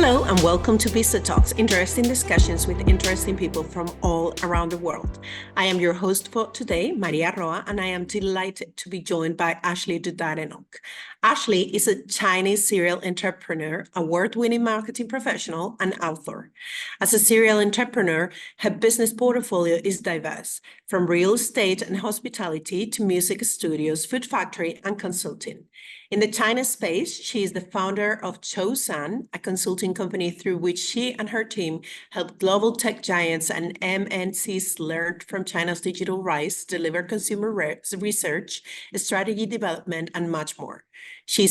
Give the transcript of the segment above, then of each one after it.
Hello and welcome to VistaTalks, interesting discussions with interesting people from all around the world. I am your host for today, Maria Roa, and I am delighted to be joined by Ashley Dudarenok. Ashley is a Chinese serial entrepreneur, award-winning marketing professional, and author. As a serial entrepreneur, her business portfolio is diverse, from real estate and hospitality to music studios, food factory, and consulting. In the China space, she is the founder of ChoZan, a consulting company through which she and her team help global tech giants and MNCs learn from China's digital rise, deliver consumer research, strategy development, and much more. She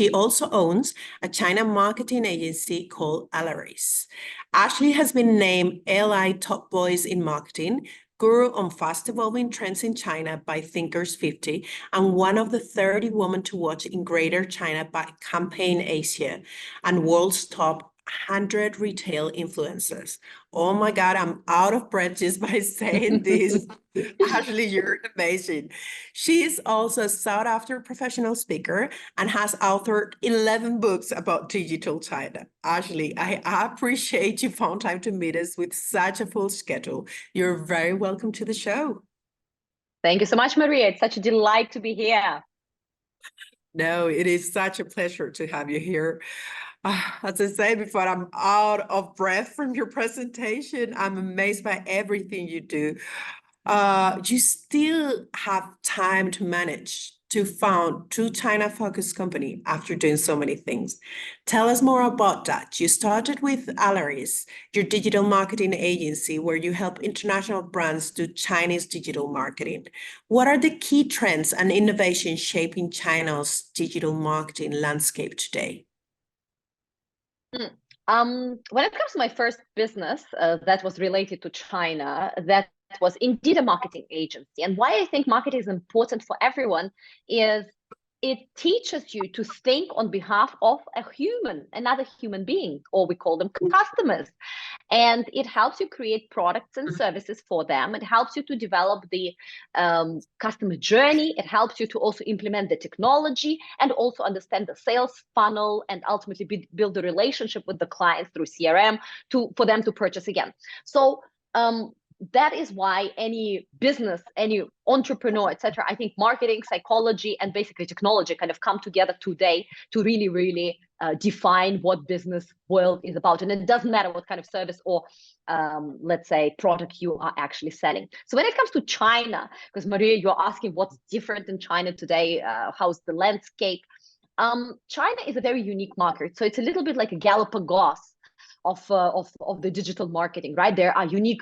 also owns a China marketing agency called Alarice. Ashley has been named LI Top Voice in Marketing, Guru on Fast Evolving Trends in China by Thinkers 50, and one of the 30 women to watch in Greater China by Campaign Asia, and world's top 100 retail influencers. Oh my God, I'm out of breath just by saying this. Ashley, you're amazing. She is also a sought-after professional speaker and has authored 11 books about digital China. Ashley, I appreciate you found time to meet us with such a full schedule. You're very welcome to the show. Thank you so much, Maria. It's such a delight to be here. No, it is such a pleasure to have you here. As I said before, I'm out of breath from your presentation. I'm amazed by everything you do. You still have time to manage to found two China-focused company after doing so many things. Tell us more about that. You started with Alarice, your digital marketing agency, where you help international brands do Chinese digital marketing. What are the key trends and innovations shaping China's digital marketing landscape today? When it comes to my first business that was related to China, that was indeed a marketing agency. And why I think marketing is important for everyone is it teaches you to think on behalf of another human being, or we call them customers. And it helps you create products and services for them. It helps you to develop the customer journey. It helps you to also implement the technology and also understand the sales funnel and ultimately build a relationship with the clients through CRM for them to purchase again. So that is why any business, any entrepreneur, etc., I think marketing, psychology, and basically technology kind of come together today to really, really define what business world is about. And it doesn't matter what kind of service or, let's say, product you are actually selling. So when it comes to China, because Maria, you're asking what's different in China today, how's the landscape? China is a very unique market. So it's a little bit like a Galapagos of the digital marketing, right? There are unique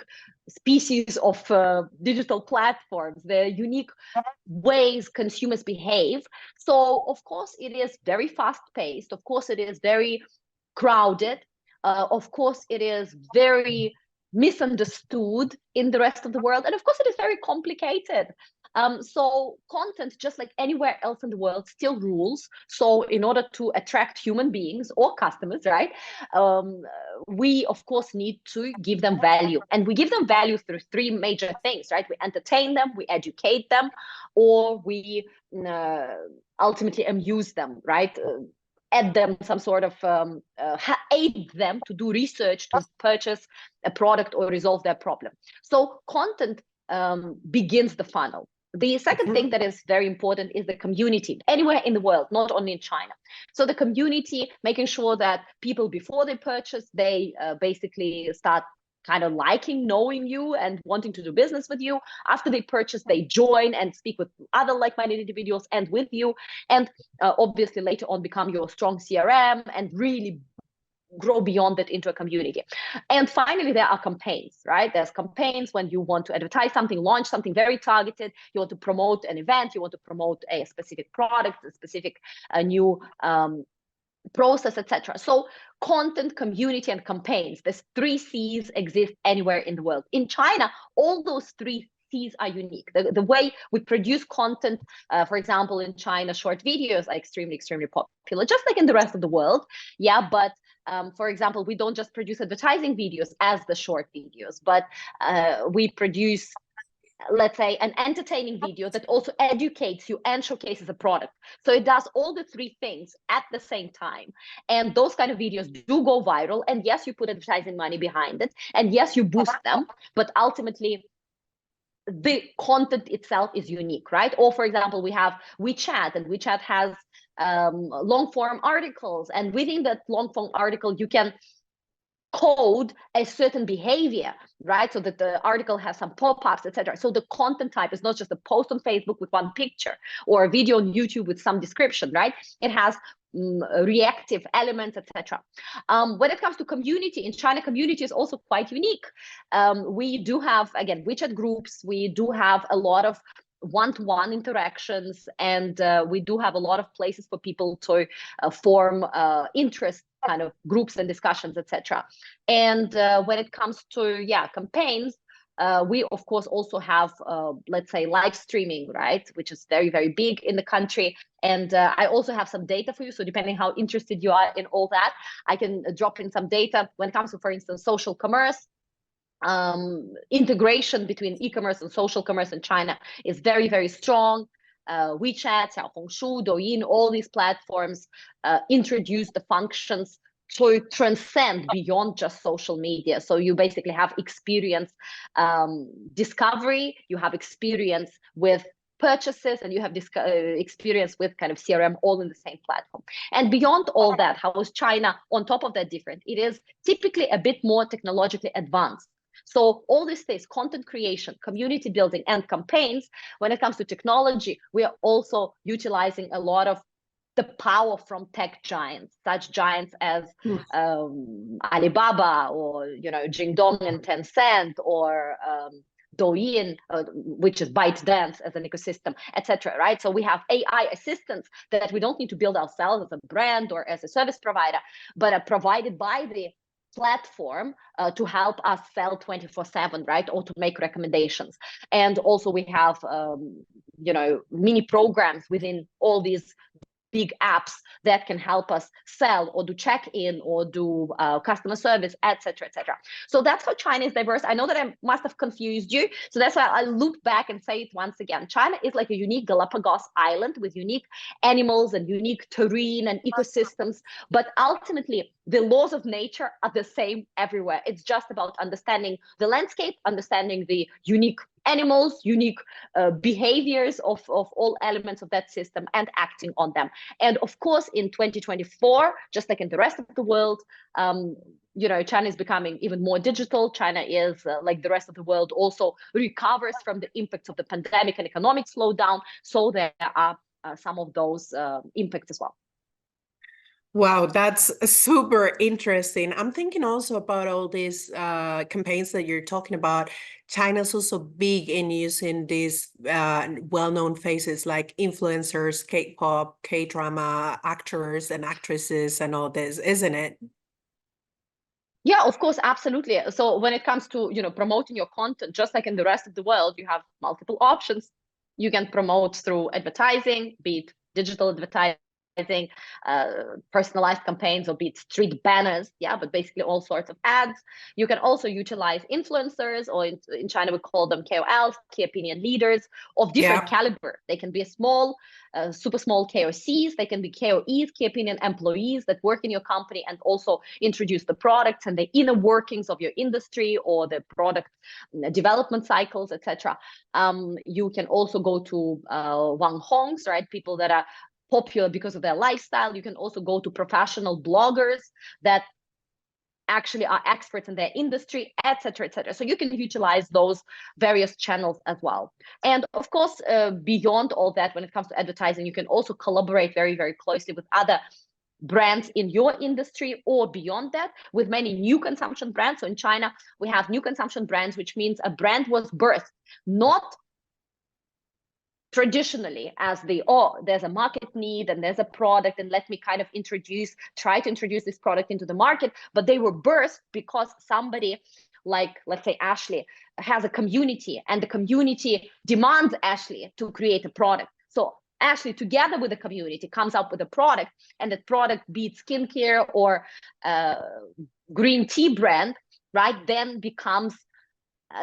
species of digital platforms. There are unique ways consumers behave. So of course it is very fast paced. Of course it is very crowded. Of course it is very misunderstood in the rest of the world. And of course it is very complicated. So content, just like anywhere else in the world, still rules. So in order to attract human beings or customers, right, we of course need to give them value. And we give them value through three major things, right? We entertain them, we educate them, or we ultimately amuse them, right? Add them some sort of aid them to do research, to purchase a product or resolve their problem. So content begins the funnel. The second thing that is very important is the community anywhere in the world, not only in China. So the community, making sure that people before they purchase, they basically start kind of liking, knowing you and wanting to do business with you. After they purchase, they join and speak with other like-minded individuals and with you. And obviously later on become your strong CRM and really grow beyond that into a community. And finally, there are campaigns, right? There's campaigns when you want to advertise something, launch something very targeted. You want to promote an event, you want to promote a specific product, a specific new process, etc. So content, community, and campaigns, these three C's exist anywhere in the world. In China, all those three C's are unique. The way we produce content, for example, in China, short videos are extremely, extremely popular, just like in the rest of the world. Yeah, but for example, we don't just produce advertising videos as the short videos, but we produce let's say, an entertaining video that also educates you and showcases a product. So it does all the three things at the same time. And those kind of videos do go viral. And yes, you put advertising money behind it. And yes, you boost them. But ultimately, the content itself is unique, right? Or for example, we have WeChat, and WeChat has long form articles. And within that long form article, you can code a certain behavior, right? So that the article has some pop-ups, etc. So the content type is not just a post on Facebook with one picture or a video on YouTube with some description, right? It has reactive elements, etc. When it comes to community, in China, community is also quite unique. We do have, again, WeChat groups. We do have a lot of one-to-one interactions, and we do have a lot of places for people to form interest kind of groups and discussions, etc. And when it comes to campaigns, we of course also have let's say live streaming, right, which is very, very big in the country. And I also have some data for you, so depending how interested you are in all that, I can drop in some data when it comes to, for instance, social commerce. Integration between e-commerce and social commerce in China is very, very strong. WeChat, Xiaohongshu, Douyin, all these platforms introduce the functions to transcend beyond just social media. So you basically have experience discovery, you have experience with purchases, and you have experience with kind of CRM all in the same platform. And beyond all that, how is China on top of that different? It is typically a bit more technologically advanced. So all these things, content creation, community building, and campaigns, when it comes to technology, we are also utilizing a lot of the power from tech giants, such giants as Alibaba, or Jingdong and Tencent, or Douyin, which is ByteDance as an ecosystem, etc. Right? So we have AI assistants that we don't need to build ourselves as a brand or as a service provider, but are provided by the platform to help us sell 24/7, right, or to make recommendations. And also we have mini programs within all these big apps that can help us sell or do check-in or do customer service, etc., etc. So that's how China is diverse. I know that I must have confused you, so that's why I loop back and say it once again. China is like a unique Galapagos island with unique animals and unique terrain and ecosystems, but ultimately the laws of nature are the same everywhere. It's just about understanding the landscape, understanding the unique animals, unique behaviors of all elements of that system, and acting on them. And of course, in 2024, just like in the rest of the world, China is becoming even more digital. China is, like the rest of the world, also recovers from the impacts of the pandemic and economic slowdown. So there are some of those impacts as well. Wow, that's super interesting. I'm thinking also about all these campaigns that you're talking about. China's also big in using these well-known faces like influencers, K-pop, K-drama actors and actresses and all this, isn't it? Yeah, of course, absolutely. So when it comes to promoting your content, just like in the rest of the world, you have multiple options. You can promote through advertising, be it digital advertising, personalized campaigns, or be it street banners, but basically all sorts of ads. You can also utilize influencers, or in China we call them KOLs, key opinion leaders, of different caliber. They can be a small, super small KOCs, they can be KOEs, key opinion employees that work in your company and also introduce the products and the inner workings of your industry or the product development cycles, etc. You can also go to Wang Hongs, right? People that are popular because of their lifestyle. You can also go to professional bloggers that actually are experts in their industry, etc., etc. So you can utilize those various channels as well. And of course, beyond all that, when it comes to advertising, you can also collaborate very, very closely with other brands in your industry, or beyond that, with many new consumption brands. So in China, we have new consumption brands, which means a brand was birthed not traditionally as there's a market need and there's a product, and let me kind of try to introduce this product into the market, but they were birthed because somebody like, let's say, Ashley has a community, and the community demands Ashley to create a product. So Ashley, together with the community, comes up with a product, and that product, be it skincare or green tea brand, right, then becomes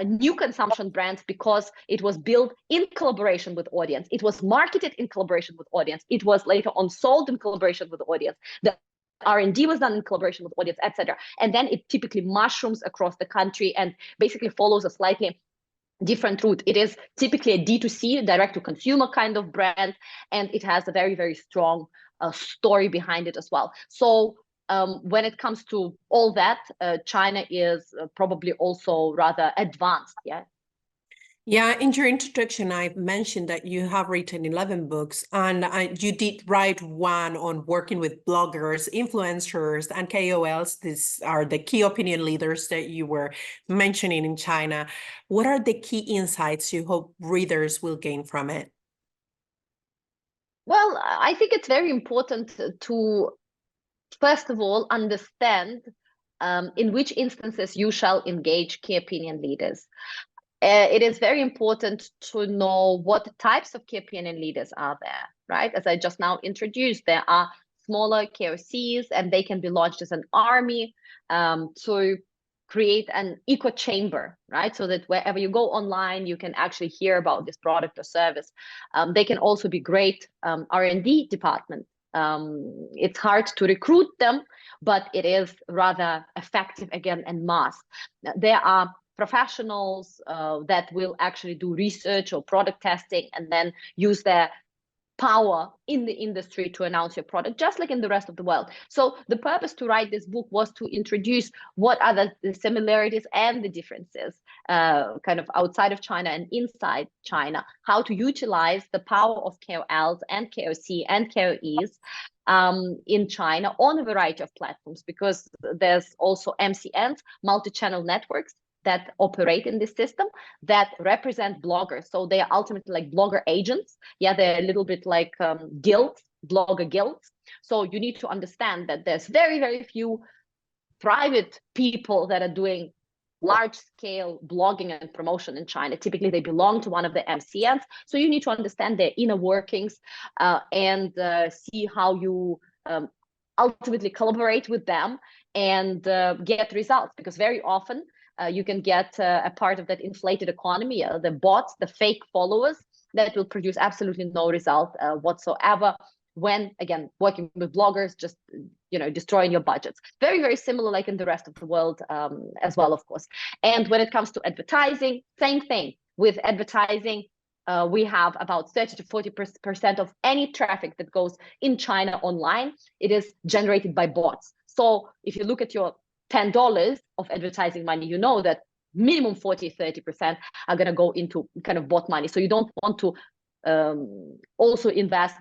new consumption brands because it was built in collaboration with audience. It was marketed in collaboration with audience. It was later on sold in collaboration with the audience. The R&D was done in collaboration with audience, etc. And then it typically mushrooms across the country and basically follows a slightly different route. It is typically a D2C, direct to consumer kind of brand, and it has a very, very strong story behind it as well. So when it comes to all that, China is probably also rather advanced. Yeah. Yeah, in your introduction, I mentioned that you have written 11 books, and you did write one on working with bloggers, influencers, and KOLs. These are the key opinion leaders that you were mentioning in China. What are the key insights you hope readers will gain from it? Well, I think it's very important to, first of all, understand in which instances you shall engage key opinion leaders. It is very important to know what types of key opinion leaders are there, right? As I just now introduced, there are smaller KOCs, and they can be launched as an army to create an echo chamber, right? So that wherever you go online, you can actually hear about this product or service. They can also be great R&D department. It's hard to recruit them, but it is rather effective again en masse. There are professionals that will actually do research or product testing and then use their power in the industry to announce your product, just like in the rest of the world. So the purpose to write this book was to introduce what are the similarities and the differences kind of outside of China and inside China, how to utilize the power of KOLs and KOC and KOEs in China on a variety of platforms, because there's also MCNs, multi-channel networks, that operate in this system that represent bloggers. So they are ultimately like blogger agents. Yeah, they're a little bit like guilds, blogger guilds. So you need to understand that there's very, very few private people that are doing large scale blogging and promotion in China. Typically, they belong to one of the MCNs. So you need to understand their inner workings and see how you ultimately collaborate with them and get results, because very often you can get a part of that inflated economy, the bots, the fake followers that will produce absolutely no result whatsoever when, again, working with bloggers, just destroying your budgets. Very, very similar like in the rest of the world as well, of course. And when it comes to advertising, same thing. With advertising, we have about 30 to 40% of any traffic that goes in China online, it is generated by bots. So if you look at your $10 of advertising money, you know that minimum 40-30% are going to go into kind of bot money. So you don't want to also invest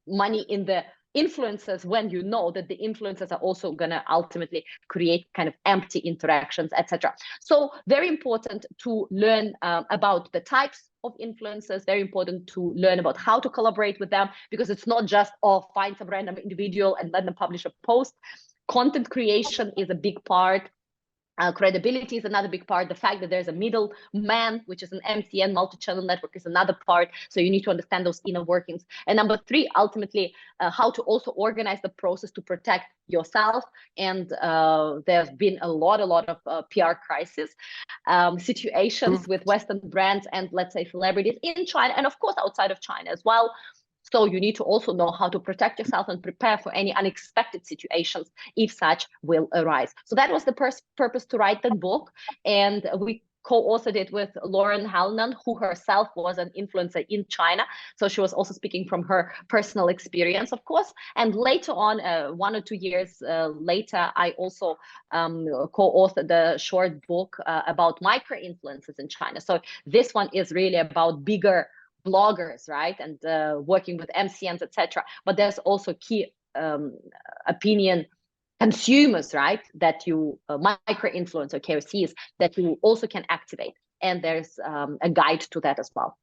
money in the influencers when you know that the influencers are also going to ultimately create kind of empty interactions, etc. So very important to learn about the types of influencers, very important to learn about how to collaborate with them, because it's not just, find some random individual and let them publish a post. Content creation is a big part. Credibility is another big part. The fact that there's a middle man, which is an MCN, multi-channel network, is another part. So you need to understand those inner workings. And number three, ultimately, how to also organize the process to protect yourself. And there's been a lot of PR crisis situations with Western brands and, let's say, celebrities in China, and of course outside of China as well. So you need to also know how to protect yourself and prepare for any unexpected situations if such will arise. So that was the purpose to write the book. And we co-authored it with Lauren Halnan, who herself was an influencer in China. So she was also speaking from her personal experience, of course. And later on, 1 or 2 years later, I also co-authored the short book about micro-influencers in China. So this one is really about bigger bloggers, right, and working with MCNs, etc. But there's also key opinion consumers, right, that you micro-influence or KOCs that you also can activate. And there's a guide to that as well.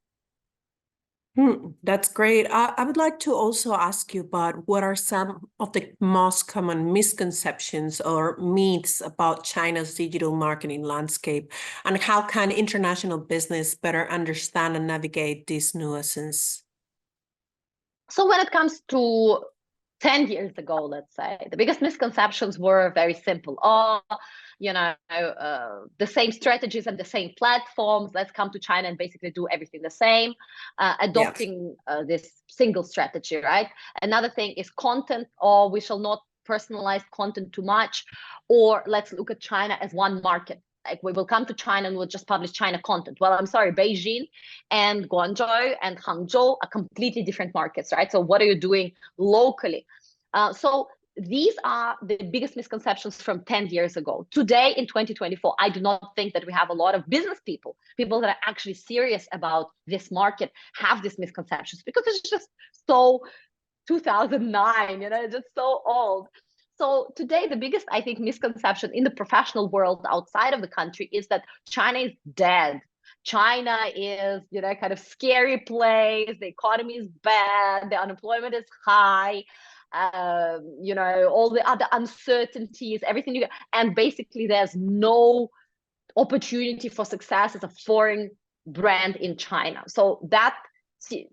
That's great. I would like to also ask you about what are some of the most common misconceptions or myths about China's digital marketing landscape, and how can international business better understand and navigate these nuances? So when it comes to 10 years ago, let's say, the biggest misconceptions were very simple. Oh, the same strategies and the same platforms. Let's come to China and basically do everything the same, Yes. adopting this single strategy, right? Another thing is content, or we shall not personalize content too much, or let's look at China as one market. Like we will come to China and we'll just publish China content. Well, I'm sorry, Beijing and Guangzhou and Hangzhou are completely different markets, right? So what are you doing locally? So these are the biggest misconceptions from 10 years ago. Today in 2024, I do not think that we have a lot of business people that are actually serious about this market have these misconceptions, because it's just so 2009, just so old. So today, the biggest, I think, misconception in the professional world outside of the country is that China is dead. China is, kind of scary place. The economy is bad. The unemployment is high. All the other uncertainties, everything. And basically, there's no opportunity for success as a foreign brand in China. So that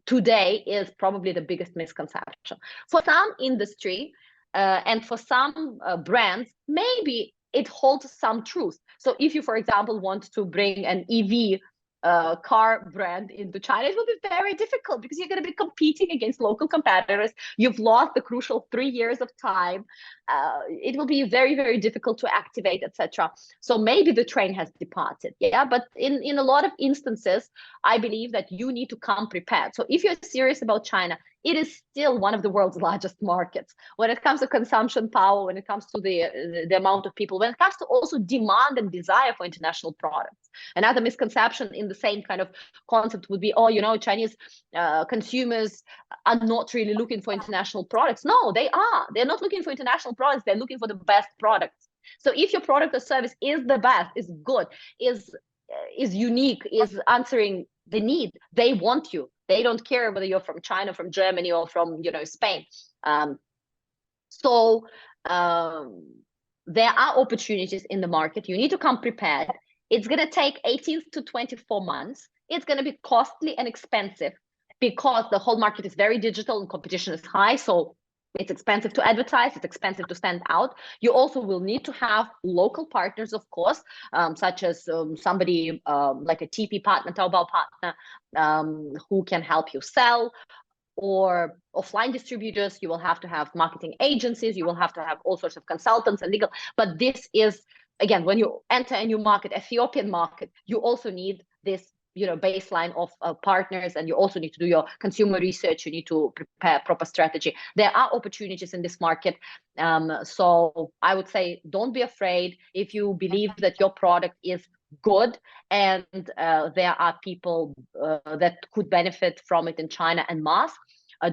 today is probably the biggest misconception. For some industry and for some brands, maybe it holds some truth. So if you, for example, want to bring an EV car brand into China, it will be very difficult because you're going to be competing against local competitors. You've lost the crucial 3 years of time. It will be very, very difficult to activate, etc. So maybe the train has departed. Yeah, but in a lot of instances, I believe that you need to come prepared. So if you're serious about China, it is still one of the world's largest markets. When it comes to consumption power, when it comes to the amount of people, when it comes to also demand and desire for international products. Another misconception in the same kind of concept would be, Chinese consumers are not really looking for international products. No, they are. They're not looking for international products. They're looking for the best products. So if your product or service is the best, is good, is unique, is answering the need, they want you. They don't care whether you're from China, from Germany, or from Spain. There are opportunities in the market. You need to come prepared. It's going to take 18 to 24 months. It's going to be costly and expensive because the whole market is very digital and competition is high. So it's expensive to advertise. It's expensive to stand out. You also will need to have local partners, of course, such as somebody like a TP partner, Taobao partner, who can help you sell, or offline distributors. You will have to have marketing agencies. You will have to have all sorts of consultants and legal. But this is, again, when you enter a new market, Ethiopian market, you also need this baseline of partners, and you also need to do your consumer research. You need to prepare proper strategy. There are opportunities in this market. So I would say, don't be afraid. If you believe that your product is good and there are people that could benefit from it in China en masse,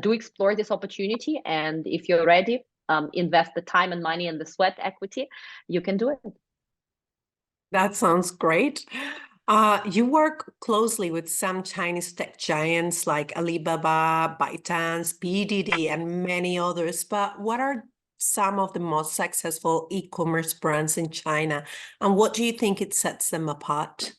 do explore this opportunity. And if you're ready, invest the time and money and the sweat equity, you can do it. That sounds great. You work closely with some Chinese tech giants like Alibaba, ByteDance, PDD, and many others. But what are some of the most successful e-commerce brands in China, and what do you think it sets them apart?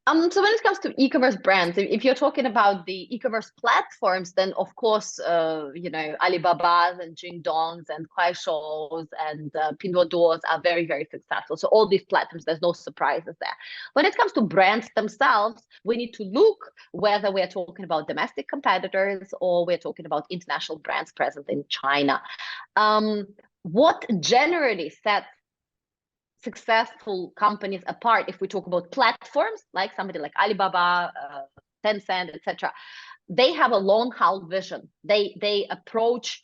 So when it comes to e-commerce brands, if you're talking about the e-commerce platforms, then of course, Alibaba's and Jingdong's and Kuaishou's and Pinduoduo's are very, very successful. So all these platforms, there's no surprises there. When it comes to brands themselves, we need to look whether we're talking about domestic competitors or we're talking about international brands present in China. What generally sets successful companies apart, if we talk about platforms, like somebody like Alibaba, Tencent, etc., they have a long haul vision. They approach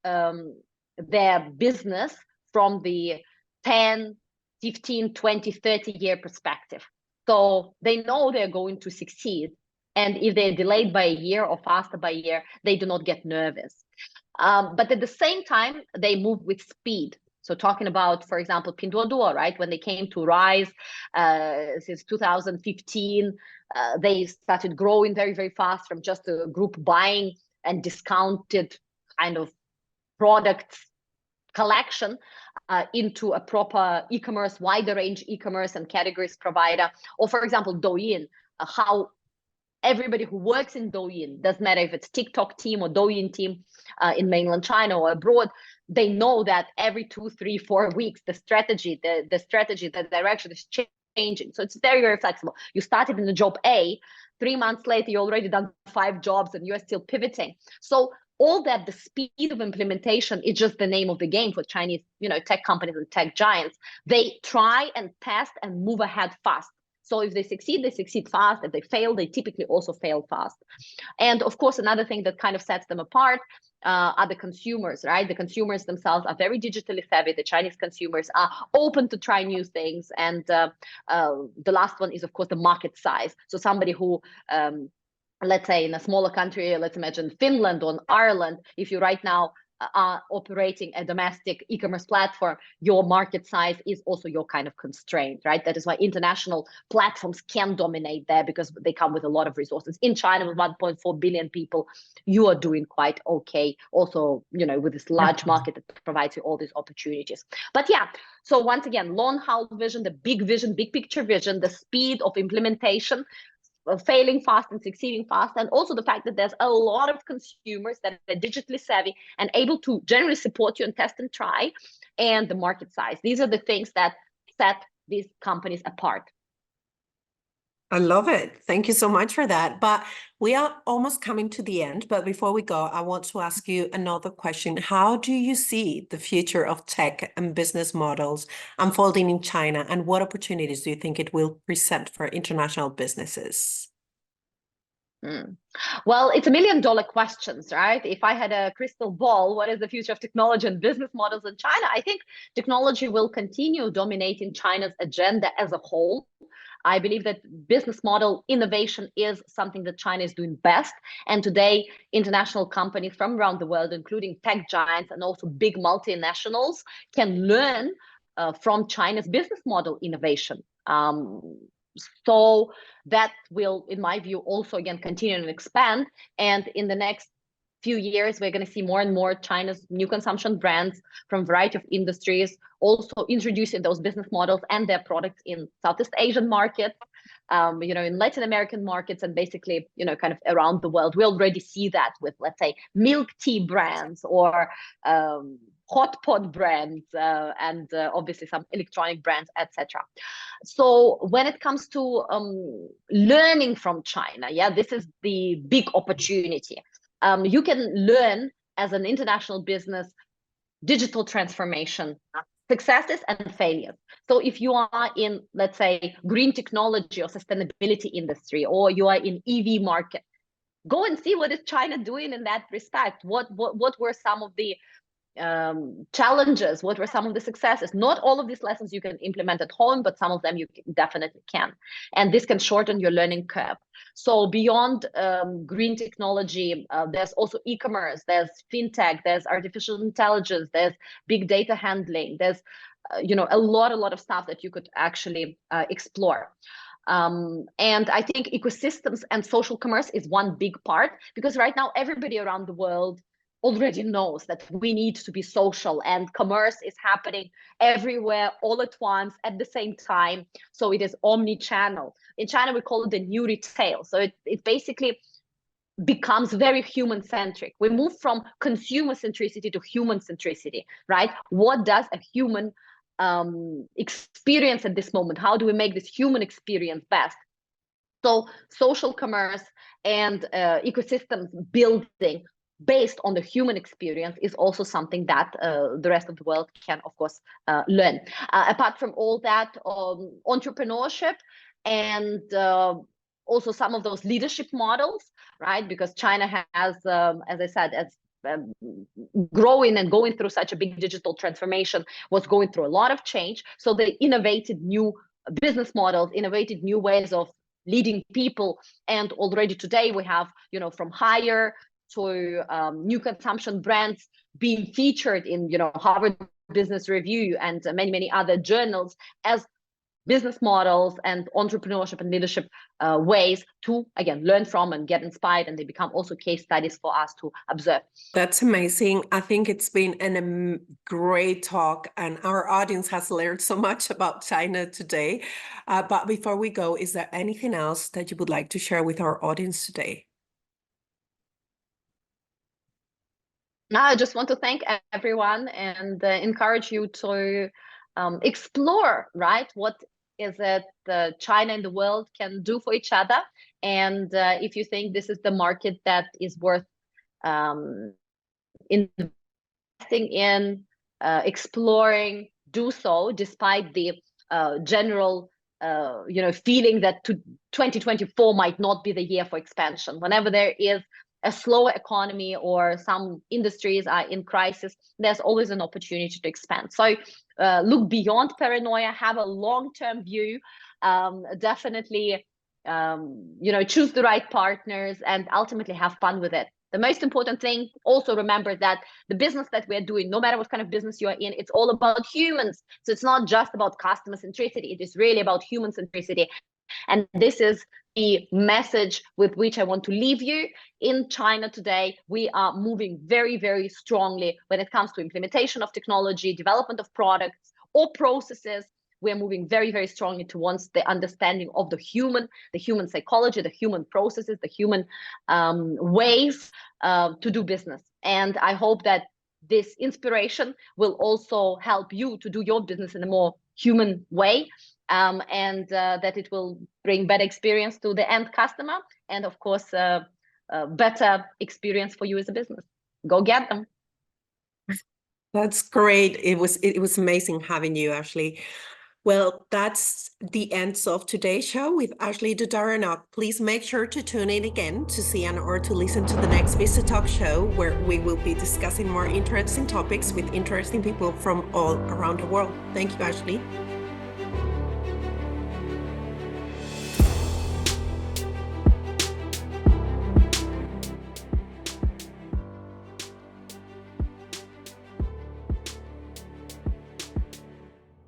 their business from the 10, 15, 20, 30-year perspective. So they know they're going to succeed. And if they're delayed by a year or faster by a year, they do not get nervous. But at the same time, they move with speed. So talking about, for example, Pinduoduo, right? When they came to rise since 2015, they started growing very, very fast from just a group buying and discounted kind of products collection into a proper e-commerce, wider range e-commerce and categories provider. Or for example, Douyin, how everybody who works in Douyin, doesn't matter if it's TikTok team or Douyin team in mainland China or abroad, they know that every 2, 3, 4 weeks, the strategy, the direction is changing. So it's very, very flexible. You started in the job A, 3 months later, you already done 5 jobs and you're still pivoting. So all that, the speed of implementation is just the name of the game for Chinese, tech companies and tech giants. They try and test and move ahead fast. So if they succeed fast. If they fail, they typically also fail fast. And of course, another thing that kind of sets them apart are the consumers, right? The consumers themselves are very digitally savvy. The Chinese consumers are open to try new things. And the last one is, of course, the market size. So somebody who, let's say in a smaller country, let's imagine Finland or Ireland, if you right now are operating a domestic e-commerce platform, your market size is also your kind of constraint, right? That is why international platforms can dominate there, because they come with a lot of resources. In China, with 1.4 billion people, you are doing quite okay. Also, with this large market that provides you all these opportunities. But yeah, so once again, long haul vision, big picture vision, the speed of implementation, failing fast and succeeding fast, and also the fact that there's a lot of consumers that are digitally savvy and able to generally support you and test and try, and the market size. These are the things that set these companies apart. I love it. Thank you so much for that. But we are almost coming to the end. But before we go, I want to ask you another question. How do you see the future of tech and business models unfolding in China? And what opportunities do you think it will present for international businesses? Well, it's $1 million questions, right? If I had a crystal ball, what is the future of technology and business models in China? I think technology will continue dominating China's agenda as a whole. I believe that business model innovation is something that China is doing best. And today, international companies from around the world, including tech giants and also big multinationals, can learn from China's business model innovation. So that will, in my view, also again continue and expand. And in the next few years, we're going to see more and more China's new consumption brands from a variety of industries also introducing those business models and their products in Southeast Asian markets, in Latin American markets, and basically, kind of around the world. We already see that with, let's say, milk tea brands or hot pot brands, and obviously some electronic brands, etc. So when it comes to learning from China, this is the big opportunity. You can learn as an international business digital transformation, successes and failures. So if you are in, let's say, green technology or sustainability industry, or you are in EV market, go and see what is China doing in that respect. What were some of the challenges? What were some of the successes? Not all of these lessons you can implement at home, but some of them you definitely can. And this can shorten your learning curve. So beyond green technology, there's also e-commerce, there's fintech, there's artificial intelligence, there's big data handling, there's a lot of stuff that you could actually explore. And I think ecosystems and social commerce is one big part, because right now everybody around the world already knows that we need to be social, and commerce is happening everywhere all at once at the same time. So it is omni-channel. In China, we call it the new retail. So it basically becomes very human-centric. We move from consumer centricity to human centricity, right? What does a human experience at this moment? How do we make this human experience best? So social commerce and ecosystems building based on the human experience is also something that the rest of the world can, of course, learn. Apart from all that, entrepreneurship and also some of those leadership models, right? Because China has, as I said, growing and going through such a big digital transformation, was going through a lot of change. So they innovated new business models, innovated new ways of leading people. And already today we have, from hire to new consumption brands being featured in, Harvard Business Review and many other journals as business models and entrepreneurship and leadership ways to, again, learn from and get inspired, and they become also case studies for us to observe. That's amazing. I think it's been a great talk, and our audience has learned so much about China today. But before we go, is there anything else that you would like to share with our audience today? I just want to thank everyone and encourage you to explore, right? What is it China and the world can do for each other? And if you think this is the market that is worth investing in, exploring, do so, despite the general feeling that 2024 might not be the year for expansion. Whenever there is a slower economy or some industries are in crisis, there's always an opportunity to expand. So look beyond paranoia, have a long-term view, definitely choose the right partners, and ultimately have fun with it. The most important thing, also remember that the business that we're doing, no matter what kind of business you are in, it's all about humans. So it's not just about customer centricity, it is really about human centricity. And this is the message with which I want to leave you. In China today, we are moving very, very strongly when it comes to implementation of technology, development of products or processes. We're moving very, very strongly towards the understanding of the human psychology, the human processes, the human ways to do business. And I hope that this inspiration will also help you to do your business in a more human way, and that it will bring better experience to the end customer, and of course, a better experience for you as a business. Go get them. That's great. It was amazing having you, Ashley. Well, that's the end of today's show with Ashley Dudarenok. Please make sure to tune in again to see or to listen to the next VistaTalks show, where we will be discussing more interesting topics with interesting people from all around the world. Thank you, Ashley.